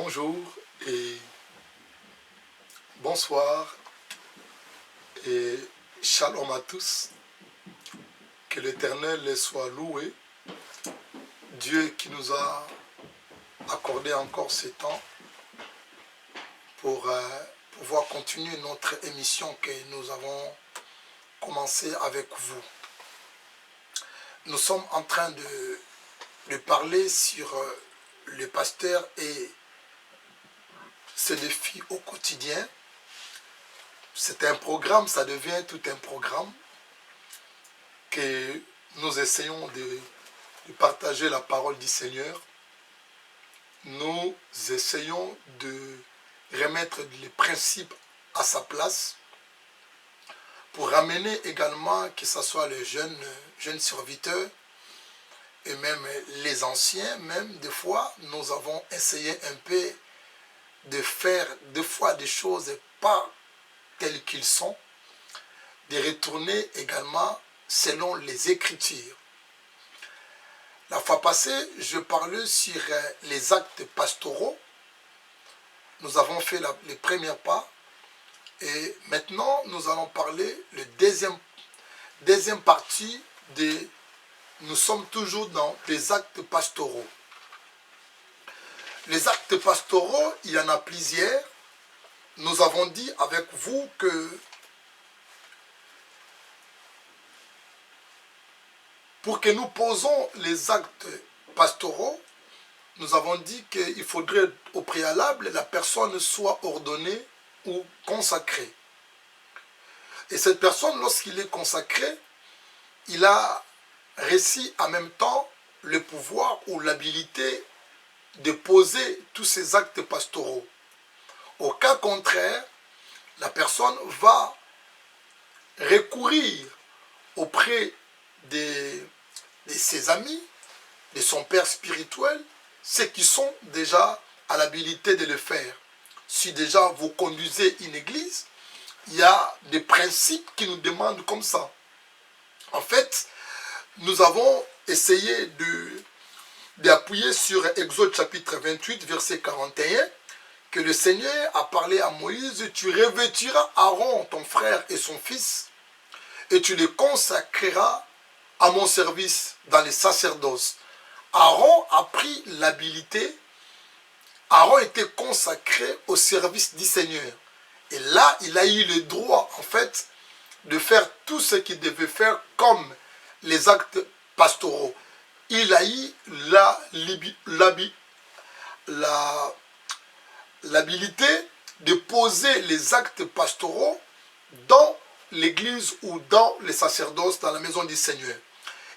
Bonjour et bonsoir et shalom à tous. Que l'Éternel soit loué. Dieu qui nous a accordé encore ce temps pour pouvoir continuer notre émission que nous avons commencé avec vous. Nous sommes en train de parler sur le pasteur et ses défis au quotidien. C'est un programme, ça devient tout un programme que nous essayons de partager la parole du Seigneur. Nous essayons de remettre les principes à sa place pour ramener également, que ce soit les jeunes serviteurs et même les anciens, même des fois, nous avons essayé un peu de faire des fois des choses pas telles qu'ils sont, de retourner également selon les Écritures. La fois passée, je parlais sur les actes pastoraux. Nous avons fait les premiers pas. Et maintenant, nous allons parler le deuxième partie de... Nous sommes toujours dans les actes pastoraux. Les actes pastoraux, il y en a plusieurs. Nous avons dit avec vous que pour que nous posons les actes pastoraux, nous avons dit qu'il faudrait au préalable la personne soit ordonnée ou consacrée. Et cette personne, lorsqu'il est consacré, il a reçu en même temps le pouvoir ou l'habilité de poser tous ces actes pastoraux. Au cas contraire, la personne va recourir auprès de ses amis, de son père spirituel, ceux qui sont déjà à l'habilité de le faire. Si déjà vous conduisez une église, il y a des principes qui nous demandent comme ça. En fait, nous avons essayé d'appuyer sur Exode chapitre 28, verset 41, que le Seigneur a parlé à Moïse, tu revêtiras Aaron, ton frère et son fils, et tu les consacreras à mon service dans les sacerdoces. Aaron a pris l'habilité, Aaron était consacré au service du Seigneur. Et là, il a eu le droit, en fait, de faire tout ce qu'il devait faire comme les actes pastoraux. Il a eu l'habilité de poser les actes pastoraux dans l'église ou dans les sacerdoces, dans la maison du Seigneur.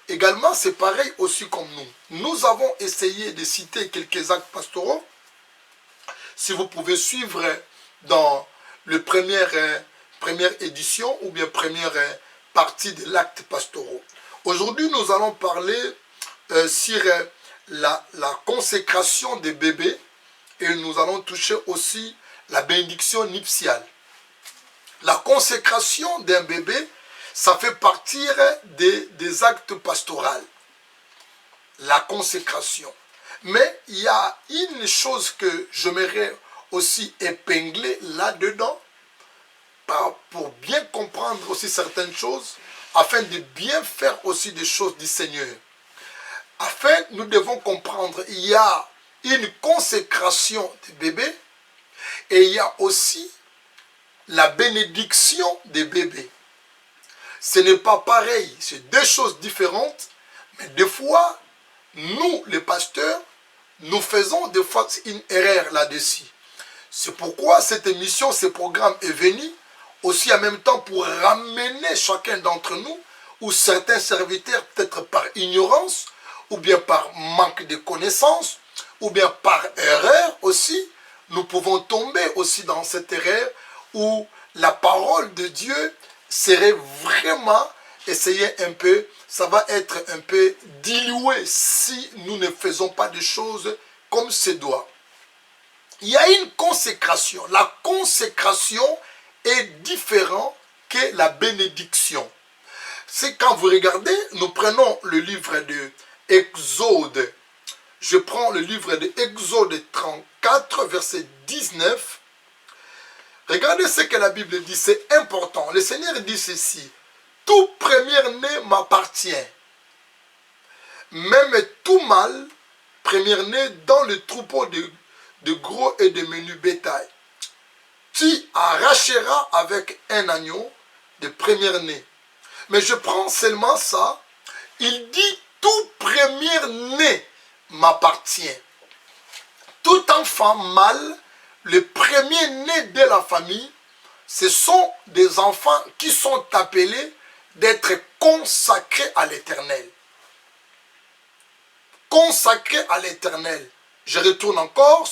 Également, c'est pareil aussi comme nous. Nous avons essayé de citer quelques actes pastoraux. Si vous pouvez suivre dans le première édition ou bien première partie de l'acte pastoraux. Aujourd'hui, nous allons parler sur la consécration des bébés et nous allons toucher aussi la bénédiction nuptiale. La consécration d'un bébé, ça fait partie des actes pastoraux. La consécration. Mais il y a une chose que j'aimerais aussi épingler là-dedans pour bien comprendre aussi certaines choses, afin de bien faire aussi des choses du Seigneur. Afin, nous devons comprendre, il y a une consécration des bébés et il y a aussi la bénédiction des bébés. Ce n'est pas pareil, c'est deux choses différentes, mais des fois, nous, les pasteurs, nous faisons des fois une erreur là-dessus. C'est pourquoi cette émission, ce programme est venu aussi en même temps pour ramener chacun d'entre nous, ou certains serviteurs, peut-être par ignorance, ou bien par manque de connaissances, ou bien par erreur aussi, nous pouvons tomber aussi dans cette erreur où la parole de Dieu serait vraiment essayée un peu, ça va être un peu dilué si nous ne faisons pas des choses comme se doit. Il y a une consécration. La consécration est différente que la bénédiction. C'est quand vous regardez, nous prenons le livre de Exode Je prends le livre de Exode 34, verset 19. Regardez ce que la Bible dit, c'est important. Le Seigneur dit ceci: tout premier-né m'appartient, même tout mâle premier-né dans le troupeau de gros et de menus bétail. Tu arracheras avec un agneau de premier-né. Mais je prends seulement ça. Il dit tout premier-né m'appartient. Tout enfant mâle, le premier-né de la famille, ce sont des enfants qui sont appelés d'être consacrés à l'Éternel. Consacrés à l'Éternel. Je retourne encore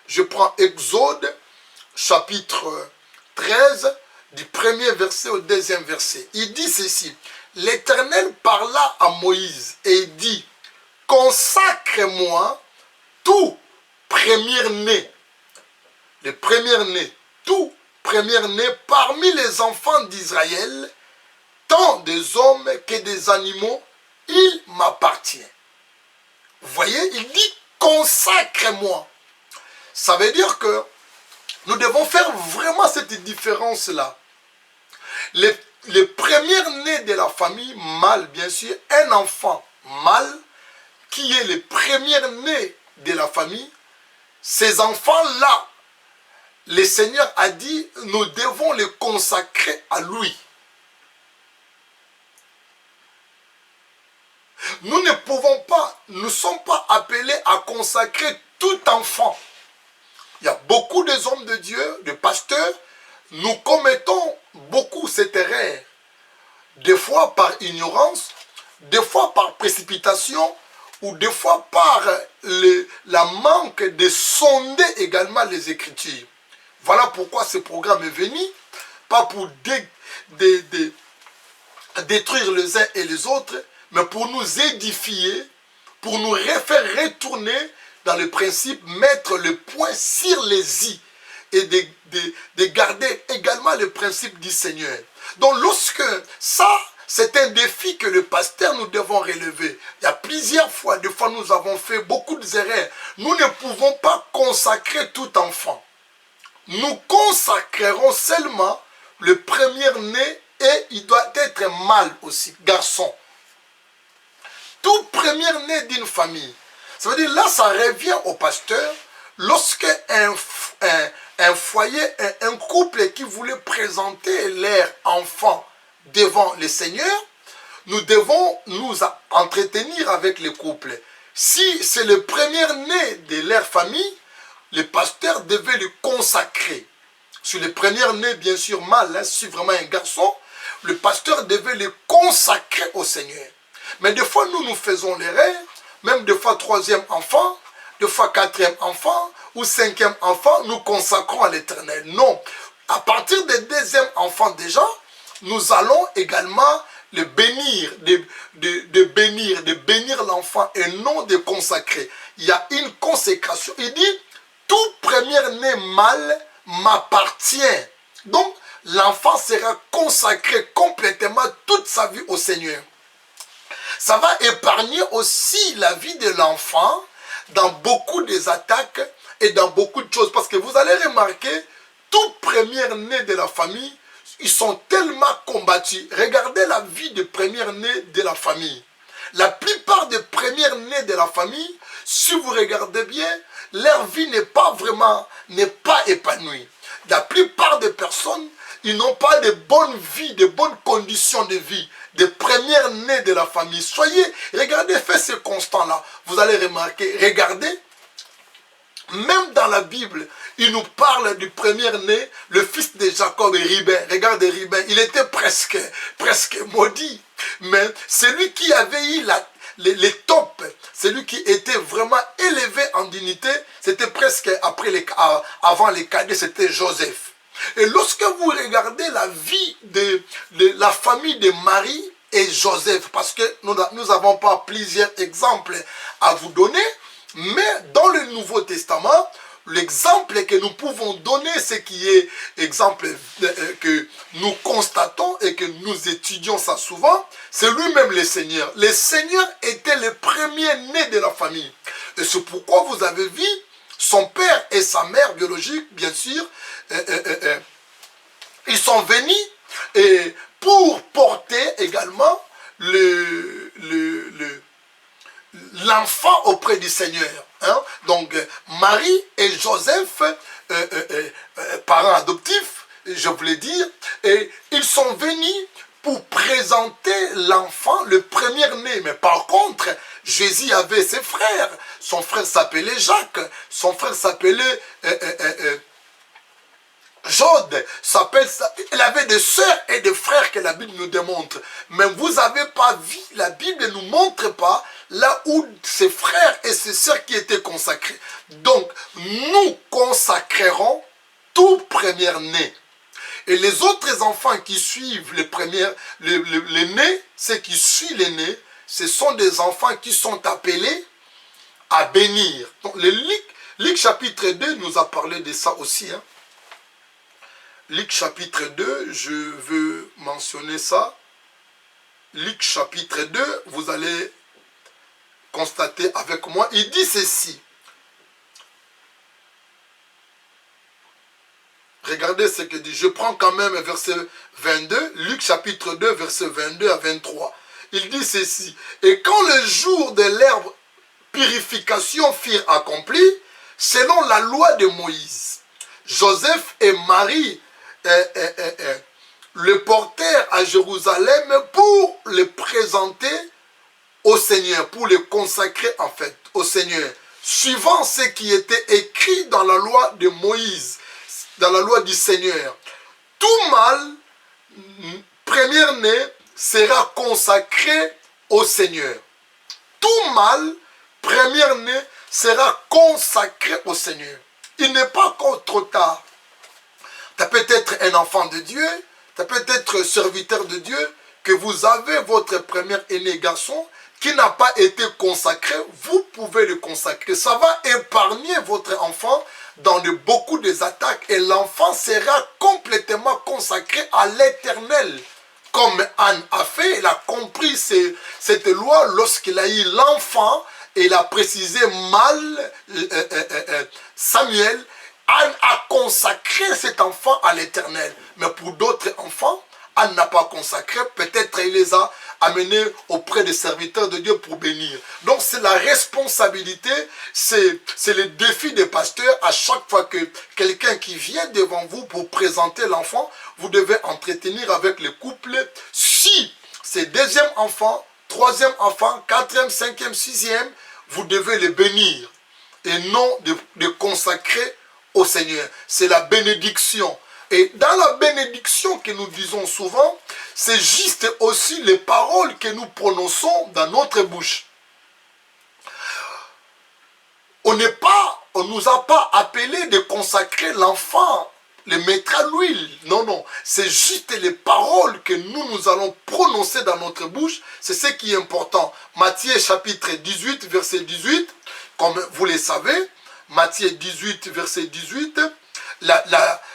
je prends Exode, chapitre 13, du premier verset au deuxième verset. Il dit ceci: l'Éternel parla à Moïse et il dit: consacre-moi tout premier-né. Le premier-né, tout premier-né parmi les enfants d'Israël, tant des hommes que des animaux, il m'appartient. Vous voyez, il dit consacre-moi. Ça veut dire que nous devons faire vraiment cette différence-là. Les premiers-nés de la famille, mâle bien sûr, un enfant mâle, qui est le premier-né de la famille, ces enfants-là, le Seigneur a dit, nous devons les consacrer à lui. Nous ne pouvons pas, nous ne sommes pas appelés à consacrer tout enfant. Il y a beaucoup des hommes de Dieu, de pasteurs, nous commettons beaucoup cette erreur. Des fois par ignorance, des fois par précipitation, ou des fois par la manque de sonder également les Écritures. Voilà pourquoi ce programme est venu, pas pour détruire les uns et les autres, mais pour nous édifier, pour nous faire retourner dans le principe, mettre le point sur les i et de garder également le principe du Seigneur. Donc lorsque ça, c'est un défi que le pasteur nous devons relever. Il y a plusieurs fois, des fois nous avons fait beaucoup d'erreurs. Nous ne pouvons pas consacrer tout enfant. Nous consacrerons seulement le premier-né et il doit être mâle aussi, garçon. Tout premier-né d'une famille. Ça veut dire là, ça revient au pasteur. Lorsque un foyer, un couple qui voulait présenter leur enfant devant le Seigneur, nous devons nous entretenir avec le couple. Si c'est le premier-né de leur famille, le pasteur devait le consacrer. Sur le premier-né, bien sûr, mâle, hein, si vraiment un garçon, le pasteur devait le consacrer au Seigneur. Mais des fois, nous faisons l'erreur, même des fois troisième enfant, des fois quatrième enfant ou cinquième enfant, nous consacrons à l'Éternel. Non. À partir des deuxième enfant déjà, nous allons également le bénir, de bénir l'enfant et non de consacrer. Il y a une consécration. Il dit, tout premier-né mâle m'appartient. Donc, l'enfant sera consacré complètement toute sa vie au Seigneur. Ça va épargner aussi la vie de l'enfant dans beaucoup des attaques et dans beaucoup de choses. Parce que vous allez remarquer, tout premier-né de la famille, ils sont tellement combattus. Regardez la vie des premiers-nés de la famille. La plupart des premiers-nés de la famille, si vous regardez bien, leur vie n'est pas épanouie. La plupart des personnes, ils n'ont pas de bonnes vies, de bonnes conditions de vie, des premiers-nés de la famille. Regardez, faites ce constat-là. Vous allez remarquer, regardez, même dans la Bible, il nous parle du premier-né, le fils de Jacob et Ribin. Regardez Ribin, il était presque maudit. Mais celui qui avait eu les tops, celui qui était vraiment élevé en dignité, c'était presque avant les cadets, c'était Joseph. Et lorsque vous regardez la vie de la famille de Marie et Joseph, parce que nous n'avons pas plusieurs exemples à vous donner, mais dans le Nouveau Testament, l'exemple que nous pouvons donner, ce qui est exemple que nous constatons et que nous étudions ça souvent, c'est lui-même le Seigneur. Le Seigneur était le premier-né de la famille. Et c'est pourquoi vous avez vu son père et sa mère biologique, bien sûr, ils sont venus et pour porter également l'enfant auprès du Seigneur. Hein? Donc, Marie et Joseph, parents adoptifs, je voulais dire, et ils sont venus pour présenter l'enfant, le premier-né. Mais par contre, Jésus avait ses frères. Son frère s'appelait Jacques, son frère s'appelait Jode, il avait des sœurs et des frères que la Bible nous démontre. Mais vous n'avez pas vu, la Bible ne nous montre pas là où ses frères et ses sœurs qui étaient consacrés. Donc, nous consacrerons tout premier-né. Et les autres enfants qui suivent les nés, ceux qui suivent les nés, ce sont des enfants qui sont appelés à bénir. Donc, Luc chapitre 2 nous a parlé de ça aussi. Hein. Luc chapitre 2, je veux mentionner ça. Luc chapitre 2, vous allez constater avec moi, il dit ceci. Regardez ce que dit. Je prends quand même verset 22, Luc chapitre 2, verset 22 à 23. Il dit ceci. Et quand le jour de l'herbe purification furent accomplis, selon la loi de Moïse, Joseph et Marie le portèrent à Jérusalem pour le présenter au Seigneur, pour le consacrer en fait au Seigneur, suivant ce qui était écrit dans la loi de Moïse, dans la loi du Seigneur. Tout mâle premier-né sera consacré au Seigneur. Tout mâle premier-né sera consacré au Seigneur. Il n'est pas encore trop tard. Tu as peut-être un enfant de Dieu, tu as peut-être serviteur de Dieu, que vous avez votre premier aîné garçon qui n'a pas été consacré, vous pouvez le consacrer. Ça va épargner votre enfant dans beaucoup des attaques et l'enfant sera complètement consacré à l'Éternel. Comme Anne a fait, il a compris cette loi lorsqu'il a eu l'enfant et il a précisé mal Samuel. Anne a consacré cet enfant à l'Éternel. Mais pour d'autres enfants, Anne n'a pas consacré. Peut-être il les a amenés auprès des serviteurs de Dieu pour bénir. Donc c'est la responsabilité, c'est le défi des pasteurs. À chaque fois que quelqu'un qui vient devant vous pour présenter l'enfant, vous devez entretenir avec le couple. Si c'est deuxième enfant, troisième enfant, quatrième, cinquième, sixième, vous devez le bénir et non de consacrer au Seigneur. C'est la bénédiction. Et dans la bénédiction que nous disons souvent, c'est juste aussi les paroles que nous prononçons dans notre bouche. On ne nous a pas appelé de consacrer l'enfant, le mettre à l'huile. Non, non. C'est juste les paroles que nous allons prononcer dans notre bouche. C'est ce qui est important. Matthieu chapitre 18, verset 18, comme vous le savez, Matthieu 18, verset 18,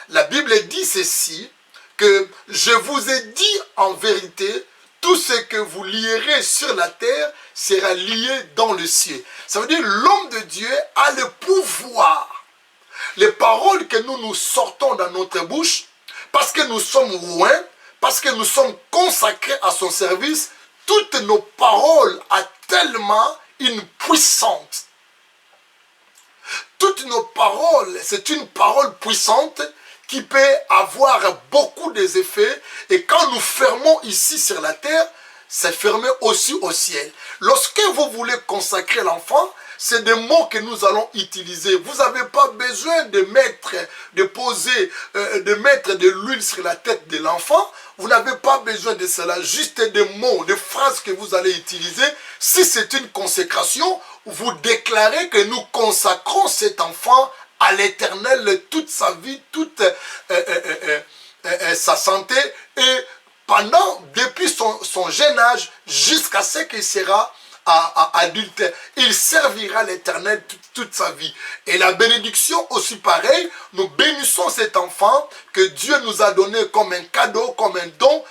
la Bible dit ceci, que je vous ai dit en vérité, tout ce que vous lierez sur la terre sera lié dans le ciel. Ça veut dire l'homme de Dieu a le pouvoir. Les paroles que nous sortons dans notre bouche, parce que nous sommes loin, parce que nous sommes consacrés à son service, toutes nos paroles ont tellement une puissance. Toutes nos paroles, c'est une parole puissante qui peut avoir beaucoup d'effets. Et quand nous fermons ici sur la terre, c'est fermé aussi au ciel. Lorsque vous voulez consacrer l'enfant, c'est des mots que nous allons utiliser. Vous n'avez pas besoin de mettre de l'huile sur la tête de l'enfant. Vous n'avez pas besoin de cela. Juste des mots, des phrases que vous allez utiliser. Si c'est une consécration, vous déclarez que nous consacrons cet enfant à l'Éternel toute sa vie, toute sa santé et depuis son jeune âge jusqu'à ce qu'il sera adulte, il servira l'Éternel toute sa vie. Et la bénédiction aussi pareil, nous bénissons cet enfant que Dieu nous a donné comme un cadeau, comme un don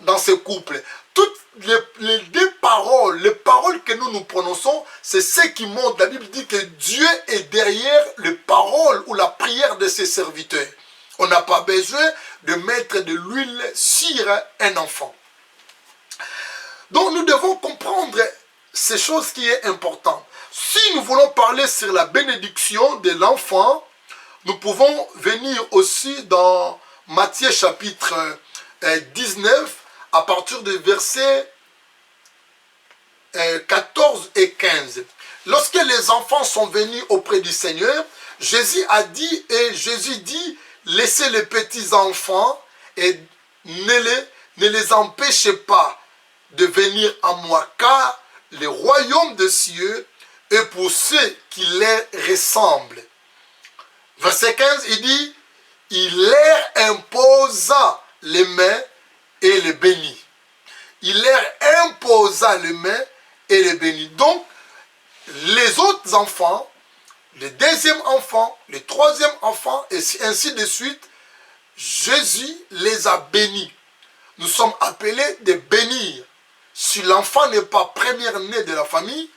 dans ce couple. toutes les deux paroles, les paroles que nous prononçons, c'est ce qui montre. La Bible dit que Dieu est derrière les paroles ou la prière de ses serviteurs. On n'a pas besoin de mettre de l'huile sur un enfant. Donc nous devons comprendre ces choses qui est important. Si nous voulons parler sur la bénédiction de l'enfant, nous pouvons venir aussi dans Matthieu chapitre 19, à partir du verset 14 et 15. Lorsque les enfants sont venus auprès du Seigneur, Jésus dit, laissez les petits enfants et ne les empêchez pas de venir à moi, car le royaume des cieux est pour ceux qui leur ressemblent. Verset 15, il dit, il leur imposa les mains et les bénit. Il leur imposa les mains et les bénit. Donc, les autres enfants, le deuxième enfant, le troisième enfant, et ainsi de suite, Jésus les a bénis. Nous sommes appelés de bénir. Si l'enfant n'est pas premier-né de la famille,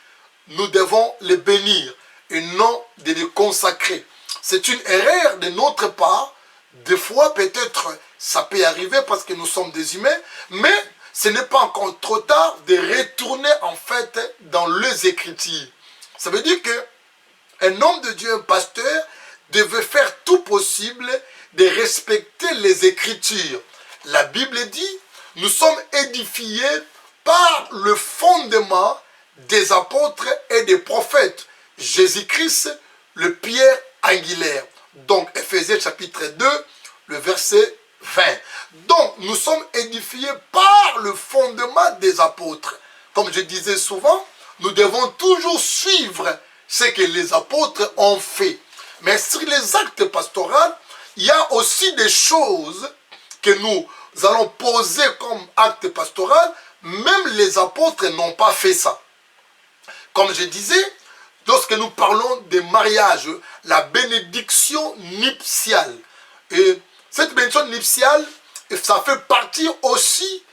nous devons le bénir et non de le consacrer. C'est une erreur de notre part. Des fois, peut-être, ça peut arriver parce que nous sommes des humains, mais ce n'est pas encore trop tard de retourner en fait dans les Écritures. Ça veut dire qu'un homme de Dieu, un pasteur, devait faire tout possible de respecter les Écritures. La Bible dit, nous sommes édifiés par le fondement des apôtres et des prophètes. Jésus-Christ, le pierre angulaire. Donc, Ephésiens chapitre 2, le verset 20. Donc, nous sommes édifiés par le fondement des apôtres. Comme je disais souvent, nous devons toujours suivre ce que les apôtres ont fait. Mais sur les actes pastoraux, il y a aussi des choses que nous allons poser comme acte pastoral. Même les apôtres n'ont pas fait ça. Comme je disais, lorsque nous parlons de mariage, la bénédiction nuptiale. Et cette bénédiction nuptiale, ça fait partie aussi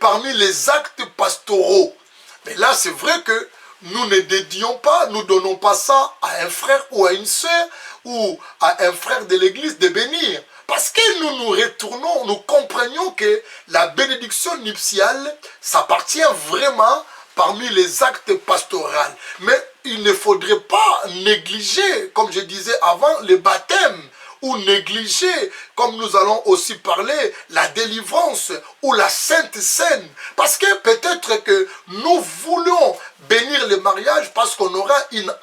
parmi les actes pastoraux. Mais là, c'est vrai que nous ne dédions pas, nous ne donnons pas ça à un frère ou à une sœur ou à un frère de l'église de bénir. Parce que nous nous retournons, nous comprenions que la bénédiction nuptiale, ça appartient vraiment parmi les actes pastoraux. Mais il ne faudrait pas négliger, comme je disais avant, le baptême, ou négliger, comme nous allons aussi parler, la délivrance ou la Sainte Seine. Parce que peut-être que nous voulons bénir le mariage parce qu'on aura une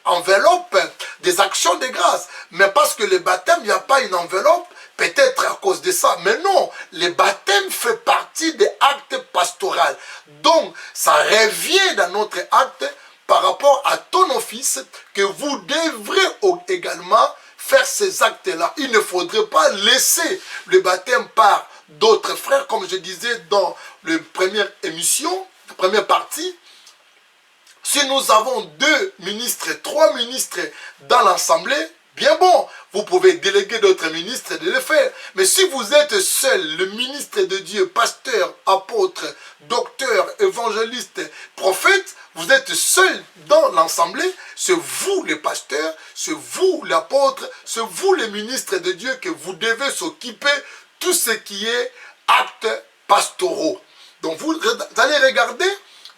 enveloppe des actions de grâce. Mais parce que le baptême, il n'y a pas une enveloppe, peut-être à cause de ça. Mais non, le baptême fait partie des actes pastoraux. Donc, ça revient dans notre acte par rapport à ton office que vous devrez également faire ces actes-là. Il ne faudrait pas laisser le baptême par d'autres frères, comme je disais dans la première émission, la première partie. Si nous avons 2 ministres, 3 ministres dans l'assemblée, bien bon, vous pouvez déléguer d'autres ministres de le faire. Mais si vous êtes seul, le ministre de Dieu, pasteur, apôtre, docteur, évangéliste, prophète, vous êtes seul dans l'assemblée, c'est vous les pasteurs, c'est vous l'apôtre, c'est vous les ministres de Dieu que vous devez s'occuper de tout ce qui est actes pastoraux. Donc vous allez regarder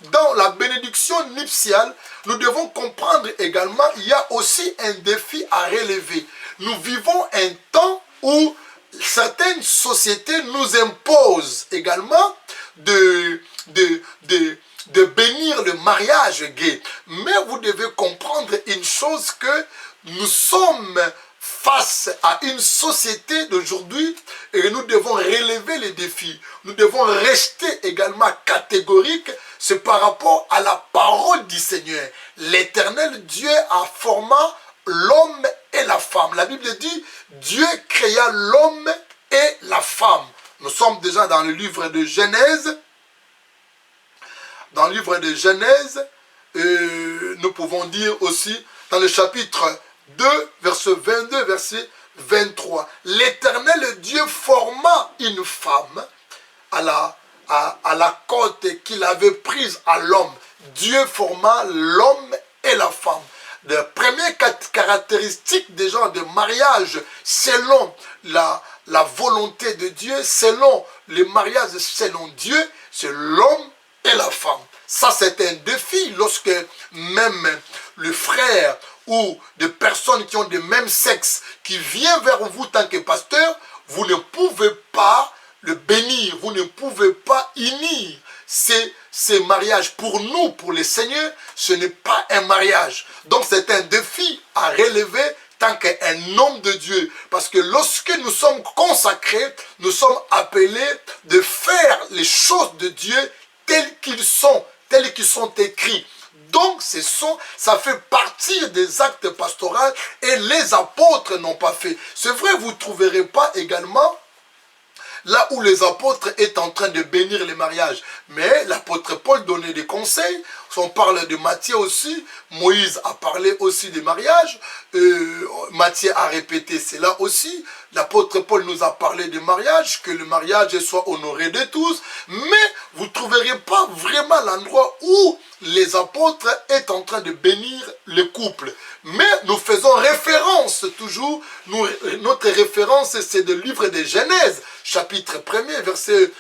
dans la bénédiction nuptiale, nous devons comprendre également qu'il y a aussi un défi à relever. Nous vivons un temps où certaines sociétés nous imposent également de bénir le mariage gay. Mais vous devez comprendre une chose, que nous sommes face à une société d'aujourd'hui et nous devons relever les défis. Nous devons rester également catégoriques. C'est par rapport à la parole du Seigneur. L'Éternel Dieu a formé l'homme et la femme. La Bible dit, Dieu créa l'homme et la femme. Nous sommes déjà dans le livre de Genèse. Dans le livre de Genèse, nous pouvons dire aussi dans le chapitre 2, verset 22, verset 23. L'Éternel Dieu forma une femme à à la cote qu'il avait prise à l'homme. Dieu forma l'homme et la femme. La première caractéristique des gens de mariage, selon la volonté de Dieu, selon le mariage selon Dieu, c'est l'homme et la femme. Ça, c'est un défi lorsque même le frère ou des personnes qui ont le même sexe qui vient vers vous tant que pasteur, vous ne pouvez pas le bénir, vous ne pouvez pas unir ces mariages. Pour nous, pour les seigneurs, ce n'est pas un mariage. Donc c'est un défi à relever tant qu'un homme de Dieu. Parce que lorsque nous sommes consacrés, nous sommes appelés de faire les choses de Dieu telles qu'ils sont écrits. Donc ça fait partie des actes pastoraux et les apôtres n'ont pas fait. C'est vrai, vous ne trouverez pas également là où les apôtres étaient en train de bénir les mariages. Mais l'apôtre Paul donnait des conseils. On parle de Matthieu aussi. Moïse a parlé aussi des mariages. Matthieu a répété cela aussi. L'apôtre Paul nous a parlé des mariages, que le mariage soit honoré de tous. Mais vous ne trouverez pas vraiment l'endroit où les apôtres est en train de bénir le couple. Mais nous faisons référence toujours, notre référence c'est le livre de Genèse, chapitre 1er, verset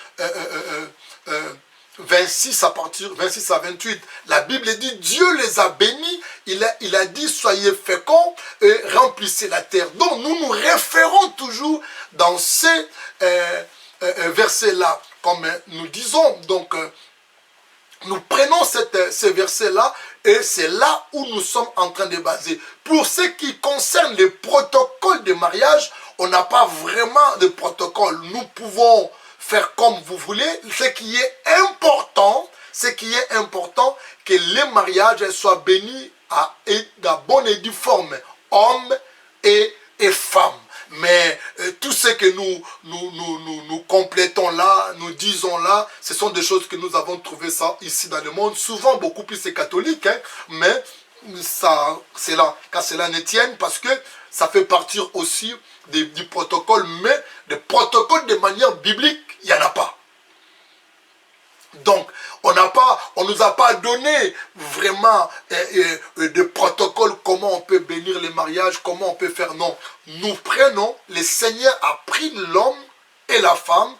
26 à 28. La Bible dit, Dieu les a bénis, il a dit, soyez féconds et remplissez la terre. Donc nous nous référons toujours dans ces versets-là, comme nous disons, donc nous prenons ces versets-là et c'est là où nous sommes en train de baser. Pour ce qui concerne les protocoles de mariage, on n'a pas vraiment de protocole. Nous pouvons faire comme vous voulez. Ce qui est important, que les mariages soient bénis à bonne et due forme, hommes et femmes. Mais tout ce que nous complétons là, nous disons là, ce sont des choses que nous avons trouvées ça ici dans le monde, souvent beaucoup plus catholiques, hein, mais c'est là, quand cela ne tienne, parce que ça fait partie aussi du protocole, mais le protocole de manière biblique, il n'y en a pas. Donc, on ne nous a pas donné vraiment de protocole, comment on peut bénir les mariages, comment on peut faire. Non, nous prenons, le Seigneur a pris l'homme et la femme,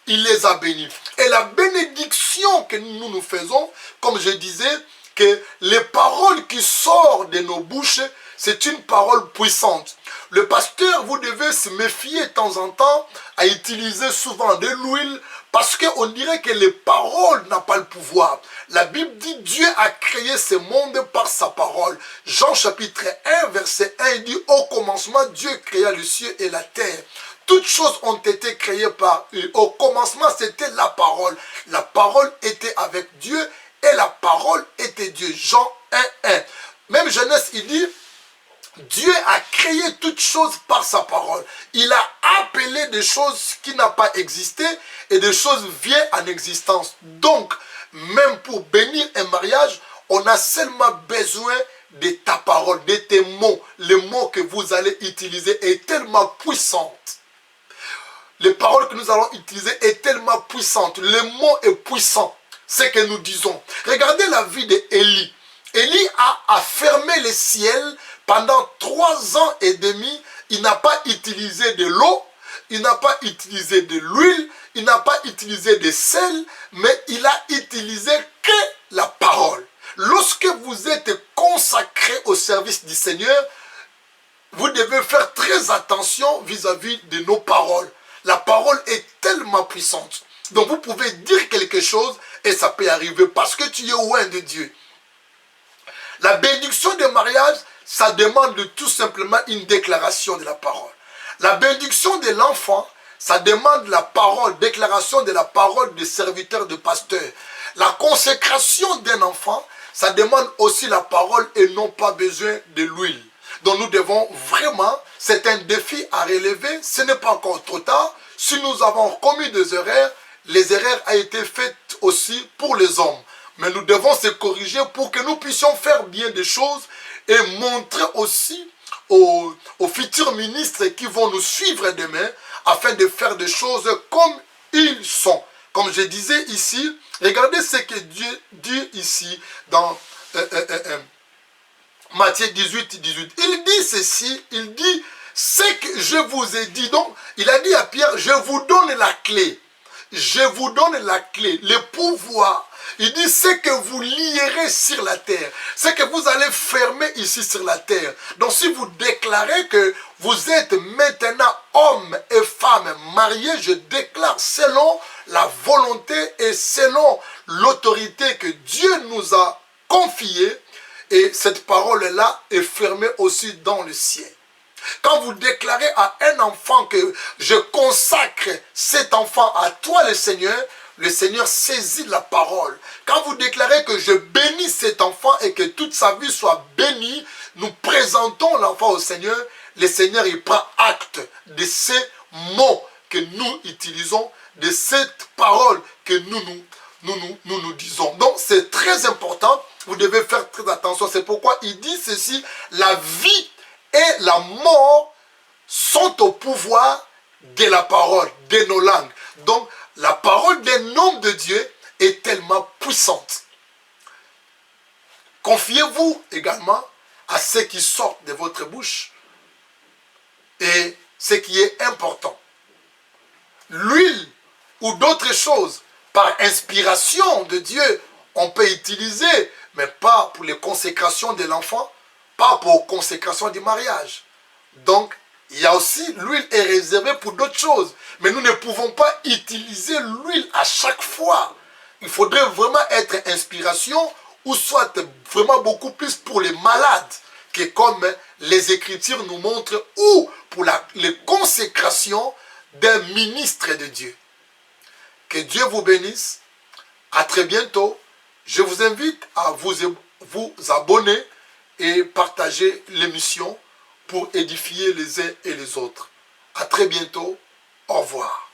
il les a bénis. Et la bénédiction que nous faisons, comme je disais, que les paroles qui sortent de nos bouches, c'est une parole puissante. Le pasteur, vous devez se méfier de temps en temps à utiliser souvent de l'huile parce qu'on dirait que les paroles n'ont pas le pouvoir. La Bible dit Dieu a créé ce monde par sa parole. Jean chapitre 1, verset 1, il dit au commencement, Dieu créa le ciel et la terre. Toutes choses ont été créées par lui. Au commencement, c'était la parole. La parole était avec Dieu et la parole était Dieu. Jean 1, 1. Même Genèse, il dit Dieu a créé toutes choses par sa parole. Il a appelé des choses qui n'ont pas existé et des choses viennent en existence. Donc, même pour bénir un mariage, on a seulement besoin de ta parole, de tes mots. Les mots que vous allez utiliser est tellement puissante. Les paroles que nous allons utiliser est tellement puissante. Le mot est puissant. Ce que nous disons. Regardez la vie d'Élie. Élie a fermé les ciels pendant 3 ans et demi. Il n'a pas utilisé de l'eau, il n'a pas utilisé de l'huile, il n'a pas utilisé de sel, mais il a utilisé que la parole. Lorsque vous êtes consacré au service du Seigneur, vous devez faire très attention vis-à-vis de nos paroles. La parole est tellement puissante. Donc vous pouvez dire quelque chose et ça peut arriver parce que tu es loin de Dieu. La bénédiction de mariage, ça demande tout simplement une déclaration de la parole. La bénédiction de l'enfant, ça demande la parole, déclaration de la parole des serviteurs de pasteurs. La consécration d'un enfant, ça demande aussi la parole et non pas besoin de l'huile. Donc nous devons vraiment, c'est un défi à relever, ce n'est pas encore trop tard. Si nous avons commis des erreurs, les erreurs ont été faites aussi pour les hommes. Mais nous devons se corriger pour que nous puissions faire bien des choses et montrer aussi aux futurs ministres qui vont nous suivre demain afin de faire des choses comme ils sont. comme je disais ici, regardez ce que Dieu dit ici dans Matthieu 18, 18. Il dit ceci, il dit, ce que je vous ai dit. Donc, il a dit à Pierre, je vous donne la clé. Je vous donne la clé, le pouvoir. Il dit, ce que vous lierez sur la terre, ce que vous allez fermer ici sur la terre. Donc, si vous déclarez que vous êtes maintenant homme et femme mariés, je déclare selon la volonté et selon l'autorité que Dieu nous a confiée. Et cette parole-là est fermée aussi dans le ciel. Quand vous déclarez à un enfant que je consacre cet enfant à toi le Seigneur saisit la parole. Quand vous déclarez que je bénis cet enfant et que toute sa vie soit bénie, nous présentons l'enfant au Seigneur. Le Seigneur, il prend acte de ces mots que nous utilisons, de cette parole que nous disons. Donc, c'est très important. Vous devez faire très attention. C'est pourquoi il dit ceci, la vie et la mort sont au pouvoir de la parole, de nos langues. Donc, la parole d'un homme de Dieu est tellement puissante. Confiez-vous également à ce qui sort de votre bouche. Et ce qui est important. L'huile ou d'autres choses, par inspiration de Dieu, on peut utiliser, mais pas pour les consécrations de l'enfant, pas pour consécration du mariage. Donc, il y a aussi, l'huile est réservée pour d'autres choses. Mais nous ne pouvons pas utiliser l'huile à chaque fois. Il faudrait vraiment être inspiration ou soit vraiment beaucoup plus pour les malades, que comme les Écritures nous montrent, ou pour les consécrations d'un ministre de Dieu. Que Dieu vous bénisse. À très bientôt. Je vous invite à vous abonner et partager l'émission pour édifier les uns et les autres. À très bientôt. Au revoir.